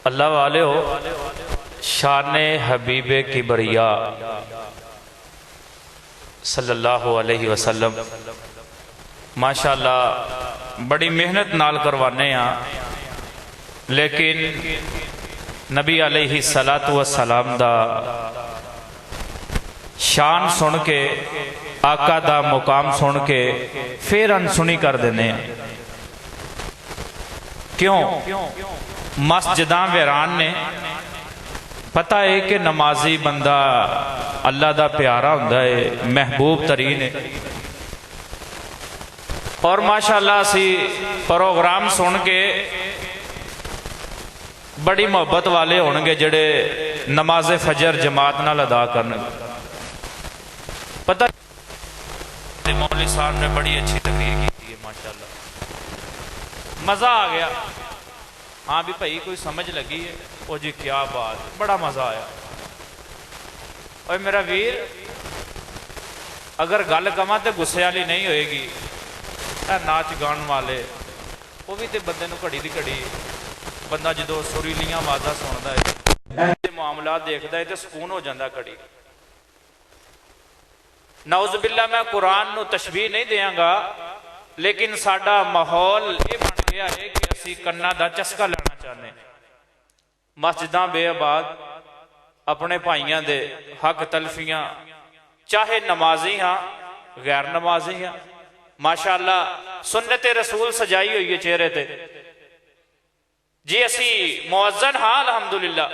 अल्लाह वाले हो, शान हबीबे किबरिया सल्लल्लाहु अलैहि वसल्लम माशाअल्लाह बड़ी मेहनत नाल करवाने हैं, लेकिन नबी अलैहि सलातु वस्सलाम दा शान सुन के, आका दा मुकाम सुन के फिर अनसुनी कर देने हैं। क्यों? मस्जिदां वीरान ने। पता है कि नमाजी बंदा अल्लाह दा प्यारा हुंदा है, महबूब तरीन है। और माशाअल्लाह असी प्रोग्राम सुन के बड़ी मोहब्बत वाले होंगे जेड़े नमाज फजर जमात नाल अदा करनगे। पता मौलवी साहब ने बड़ी अच्छी तकरीर की है, माशाअल्लाह मजा आ गया। हाँ भी भाई कोई समझ लगी है, ओ जी क्या बात, बड़ा मजा आया। और मेरा वीर अगर गल कवां तो गुस्से वाली नहीं होएगी। नाच गाने वाले वो भी तो बंदे घड़ी की घड़ी बंदा जो सुरीलियां आवाज़ां सुनता है, मामला देखता है तो सुकून हो जाता घड़ी। नौज़बिल्ला मैं कुरान नूं तशबीह नहीं देंगा, लेकिन साडा माहौल ये बन गया है कि असी कन्ना दा चस्का लेना चाहते। मस्जिदां बेआबाद, अपने भाइयों दे हक तलफियां, चाहे नमाजी हाँ गैर नमाजी हाँ, माशाअल्लाह सुन्नत रसूल सजाई हुई है चेहरे ते जी। असी मुअज्जन हाँ अल्हम्दुलिल्लाह।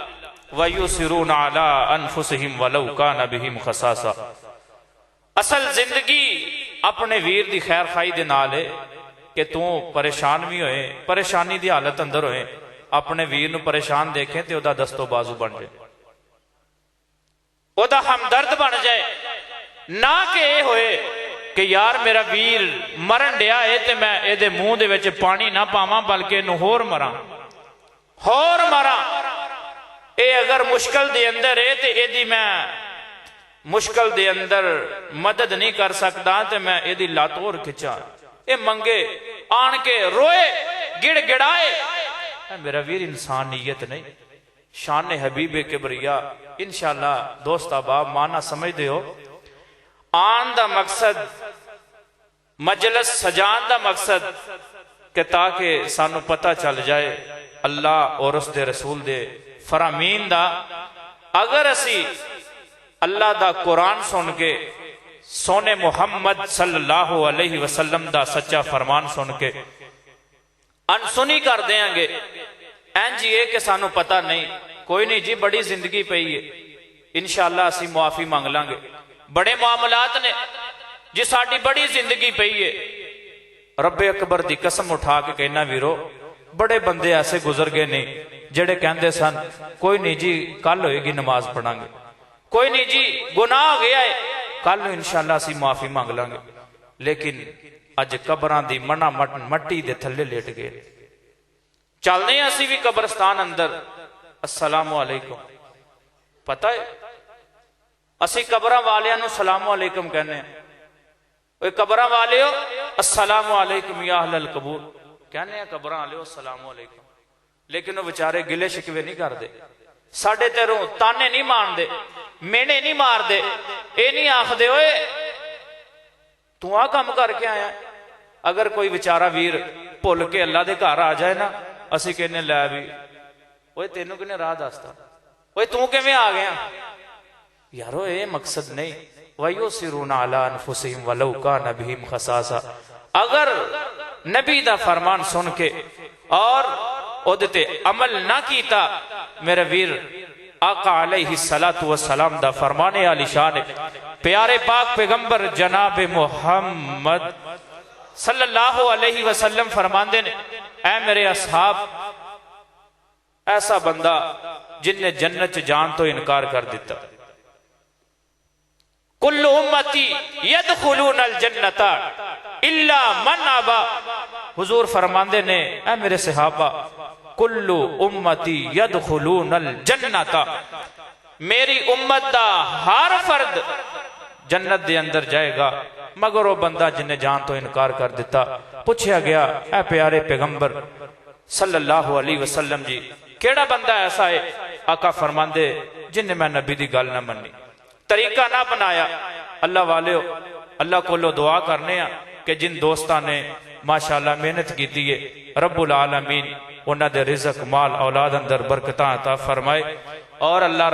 वयुसिरून अला अनफुसिहिम वलौ कान बिहिम खसासा। असल जिंदगी अपने वीर की खैर खाई दे नाल है कि तू परेशान भी होए, परेशानी की हालत अंदर होए, अपने वीर नूं परेशान देखे तो वह दस्तो बाजू बन जाए, वह हमदर्द बन जाए। ना कि यह होए कि यार मेरा वीर मरन दिया है तो मैं ये मूँह दे विच पानी ना पावां, बल्कि इनू होर मरा होर मरा। ये अगर मुश्किल दे अंदर है तो यदि मैं मुश्किल दे अंदर मदद नहीं कर सकता तो मैं यदि लत होर खिंचा, ये मंगे आन के रोए गिड़ गिड़ाए। मेरा वीर इंसान नीयत नहीं, शान हबीबे किबरिया। इंशाअल्लाह दोस्त अहबाब माना समझते हो, आन दा मकसद मजलस सजान दा मकसद कि ताकि सानू पता चल जाए अल्लाह और उसके रसूल दे फरामीन दा। अगर असी अल्लाह दा कुरान सुन के, सोने मुहम्मद सल्लल्लाहु अलैहि वसल्लम दा सच्चा फरमान सुन के अनसुनी कर देंगे, इंज ये कि सानू पता नहीं, कोई नहीं जी बड़ी जिंदगी पई है, इंशाअल्लाह असी मुआफी मंग लांगे। बड़े मामलात ने जी, साडी बड़ी जिंदगी पई है। रब्बे अकबर दी कसम उठा के कहना वीरो, बड़े बंदे ऐसे गुजर गए नहीं जेड़े कहंदे सन कोई नहीं जी कल होएगी नमाज पढ़ांगे, कोई नहीं जी गुनाह हो गया है कल इंशाअल्लाह असी माफी मांग लांगे। लेकिन अज कबरां दी मना मट्टी दे थल्ले लेट गए। चलने असी भी कब्रस्तान अंदर, अस्सलामु अलैकुम। पता है असी कबरां वालियां नूं सलामु अलैकुम कहने, कबरां वाले हो अस्सलामु अलैकुम या अहलल कबूर कहने, कबरां वाले हो अस्सलामु अलैकुम। लेकिन वो बेचारे गिले शिकवे नहीं करते, साडे तेरों ताने नहीं मारते, मेने नहीं मारते, ये नहीं आखदे ओए तू आ काम करके आया। अगर कोई बेचारा वीर भुल के अल्लाह दे घर आ जाए ना, असी कहने लै भी ओए तेनों किने राह दसदा, ओए तू किवें आ गया यारो, ये मकसद नहीं। वयुसिरूना अला अनफुसिहिम वलौ कान बिहिम खसासा। अगर नबी दा फरमान सुन के और ओदे ते अमल ना कीता, मेरा वीर आका अलैहि सलातु वस्सलाम दा फरमाने आली शान प्यारे पाक पैगंबर जनाब मुहम्मद सल्लल्लाहु अलैहि वसल्लम फरमांदे ने, ऐ मेरे असहाब, ऐसा बंदा जिन्ने जन्नत च जान तो इनकार कर दिता। कुल्लु उम्मती यदखुलूनल जन्नता इल्ला मन अबा। हुजूर फरमांदे ने, ऐ मेरे सहाबा, कुल्लु उम्मती यदखुलूनल जन्नता, मेरी उम्मत दा हर फर्द जन्नत दे अंदर जाएगा मगर वो बंदा जिन्हें जान तो इनकार कर दिता। पूछा गया, ऐ प्यारे पैगंबर सल्लल्लाहु अलैहि वसल्लम जी, केड़ा बंदा ऐसा है? आका फरमांदे जिन्हें मैं नबी दी गल ना मन्नी, तरीका ना बनाया। अल्लाह वाले अल्लाह कोलो दुआ करने कि जिन दोस्तां ने माशाअल्लाह मेहनत की है, रब्बुल आलमीन उन्हां दे रिज़्क माल औलाद अंदर बरकतां अता फरमाए। और अल्लाह